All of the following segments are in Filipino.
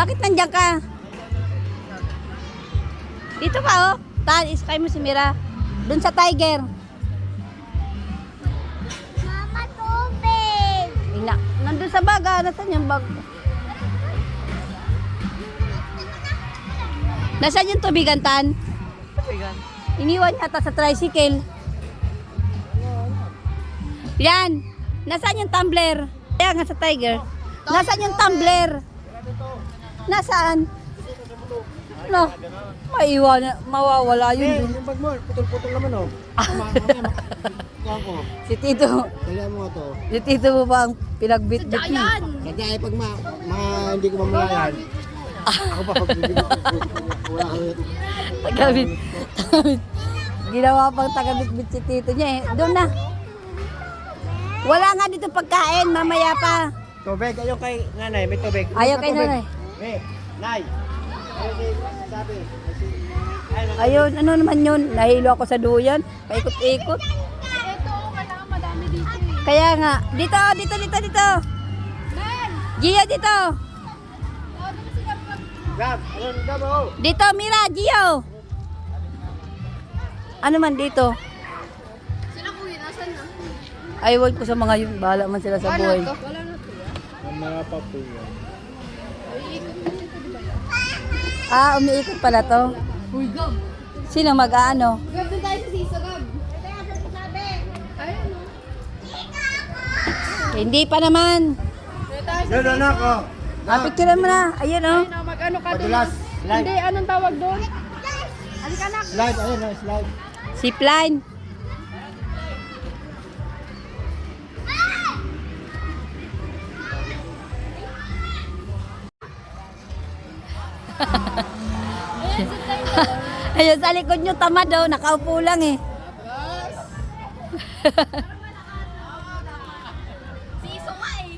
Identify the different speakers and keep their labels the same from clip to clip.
Speaker 1: Bakit nandiyan ka? Dito ka, oh. Iskay mo si Mira. Doon sa tiger.
Speaker 2: Mama, tubig!
Speaker 1: Nandun sa bag, ah. Nasaan yung bag? Nasaan yung tubigan, Tan?
Speaker 3: Tubigan?
Speaker 1: Iniwan yata sa tricycle. Yan. Nasaan yung tumbler? Kaya nga sa tiger. Nasaan yung tumbler? Nasaan? No. Mawawala yun.
Speaker 3: Yung bag mo, putol-putol naman oh.
Speaker 1: Si Tito.
Speaker 3: Kaya mo to.
Speaker 1: Si Tito mo ba ang pinagbit-bit mo?
Speaker 3: Kaya ay pag hindi ko mamalayan. Ako pa pagbibigyan ko. Wala ko yun.
Speaker 1: Tagabit. Ginawa pang tagabit-bit si Tito niya eh. Doon na. Wala nga dito pagkain, mamaya pa.
Speaker 3: Tubig, ayaw kay nanay, may tubig.
Speaker 1: Ayaw kay nanay.
Speaker 3: Nay. Sabi.
Speaker 1: Ayun, ano naman yun? Nahilo ako sa duyan. Paikot-ikot.
Speaker 2: Ito, kailangan madami dito eh.
Speaker 1: Kaya nga. Dito. Gio, dito.
Speaker 3: Gab, ayun, Gab oh.
Speaker 1: Dito, Mira, Gio. Ano man dito?
Speaker 2: Sila kuya, nasan na?
Speaker 1: Aywan ko sa mga yun. Bahala man sila sa buhay.
Speaker 2: Wala na to.
Speaker 3: Ang mga papo yan.
Speaker 1: Umiikot pala to.
Speaker 2: Uy, Gab.
Speaker 1: Sino mag-aano?
Speaker 2: Gab, doon tayo sa sisa, Gab. Ayun, no?
Speaker 1: Hindi pa naman.
Speaker 3: Doon, anak oh.
Speaker 1: Picturean mo na. Ayun, oh.
Speaker 2: Ayun, mag-ano ka doon.
Speaker 3: Padulas. Slide.
Speaker 2: Hindi, anong tawag doon? Halika na.
Speaker 3: Slide, ayun oh, slide.
Speaker 1: Zipline. Ayun, sa likod nyo, tamad daw. Nakaupo lang eh.
Speaker 2: Siso ka eh.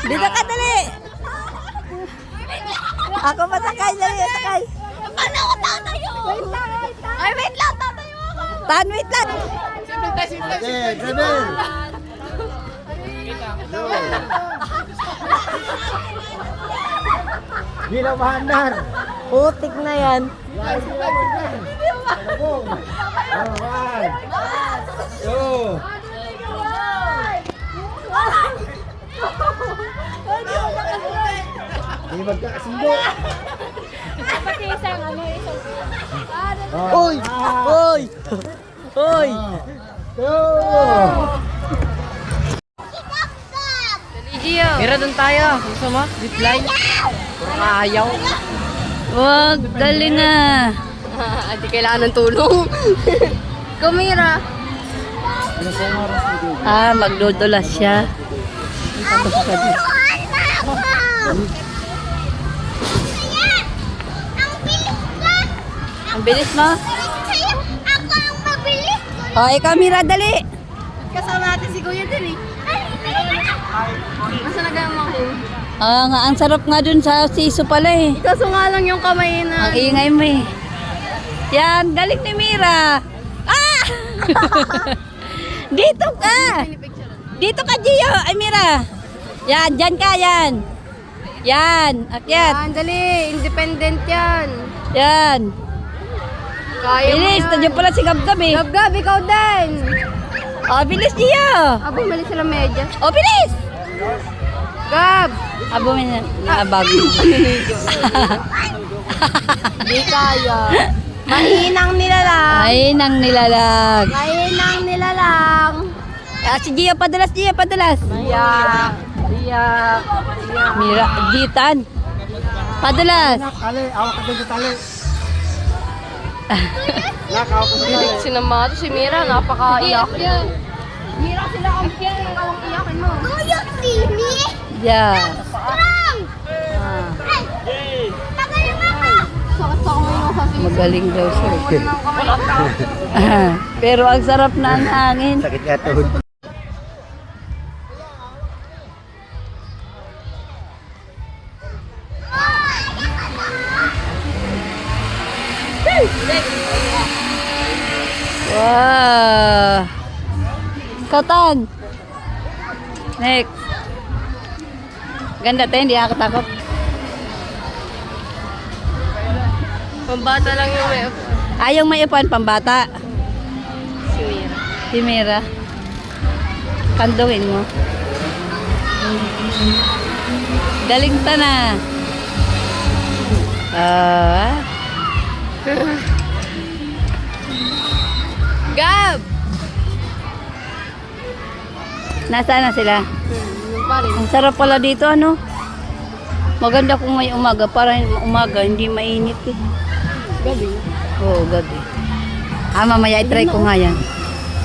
Speaker 1: Dito ka, dali. Ako masakay, dali. Sakay.
Speaker 2: Paano ako tatayo? Wait lang. Ay, wait lang. Tatayo ako.
Speaker 1: Tan, wait lang.
Speaker 3: Okay, Trevor. Bilang mahandar.
Speaker 1: Putik na yan.
Speaker 3: Hindi magkakasundo.
Speaker 2: Pati isang ano, isang...
Speaker 1: Hoy! Hoy! Hoy!
Speaker 4: Mira doon tayo. Gusto mo? Zipline? Puro kaayaw.
Speaker 1: Wag, dali na.
Speaker 4: Hindi kailangan ng tulong.
Speaker 2: Kumira.
Speaker 1: Magdudulas siya. Tapos ka din. Ang bilis mo?
Speaker 2: Ako ang mabilis.
Speaker 1: O, ikaw, Mira, dali.
Speaker 2: Kasama natin si Kuya din eh. Masa nagama ko?
Speaker 1: Ang sarap nga dun sa siso pala eh.
Speaker 2: Kaso nga lang yung kamay na...
Speaker 1: Ang ingay mo eh. Yan, galing ni Mira. Ah! Dito ka. Dito ka, Gio. Ay, Mira. Yan, dyan ka, yan. Yan, akyat.
Speaker 2: Dali, independent yan.
Speaker 1: Yan.
Speaker 2: Kaya
Speaker 1: Bilis, nandiyan pala si Gab-Gab eh.
Speaker 2: Gab, ikaw din.
Speaker 1: O, bilis, Gio.
Speaker 2: Bumalik sila medyas.
Speaker 1: O, bilis.
Speaker 2: Gab!
Speaker 1: Bumili na bago.
Speaker 2: Di kaya. Mahinang nilalang.
Speaker 1: Ay, nang nilalag.
Speaker 2: Mahinang nilalang.
Speaker 1: Si Gio, padalas, Gio, padalas.
Speaker 2: Iyak. Iyak.
Speaker 1: Mira, Gitan. Padalas.
Speaker 3: Tali, awak ka doon sa tali. Nak, awak ka sa tali.
Speaker 4: Sinama to si Mira. Napakaiyak.
Speaker 2: Mira sila ang piyan. Ikaw ang iyakin mo. Kuya, sini?
Speaker 1: Yeah.
Speaker 2: Strong! Tagal na ka! Sakit-sakit mo yung sasabihin.
Speaker 1: Magaling daw siya. Pero ang sarap na ang hangin.
Speaker 3: Sakit nga tuhod.
Speaker 1: Wow. Katan. Next. Ganda tayo, hindi nakakatakot.
Speaker 4: Pambata lang yung may
Speaker 1: Yung may upuan pambata.
Speaker 4: si Mira.
Speaker 1: Si Mira. Kandungin mo. Galing ta na.
Speaker 4: Gab!
Speaker 1: Nasaan na sila?
Speaker 4: Yung pare.
Speaker 1: Ang sarap pala dito, ano? Maganda kung may umaga. Para umaga, hindi mainit eh.
Speaker 4: Gabi.
Speaker 1: Oo, gabi. Mamaya i-try ko nga yan.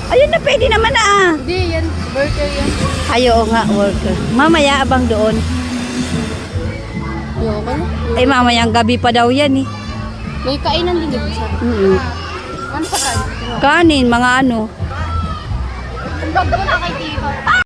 Speaker 1: Ayun na, pwede naman na ah.
Speaker 4: Hindi, yan. Burger yan.
Speaker 1: Ayaw nga, worker. Mamaya abang doon.
Speaker 4: Yung ano?
Speaker 1: Mamaya ang gabi pa daw yan eh.
Speaker 4: May kainan din dito sa. Ano pa kain?
Speaker 1: Kanin, mga ano.
Speaker 2: Vlog naman ako kay Tito.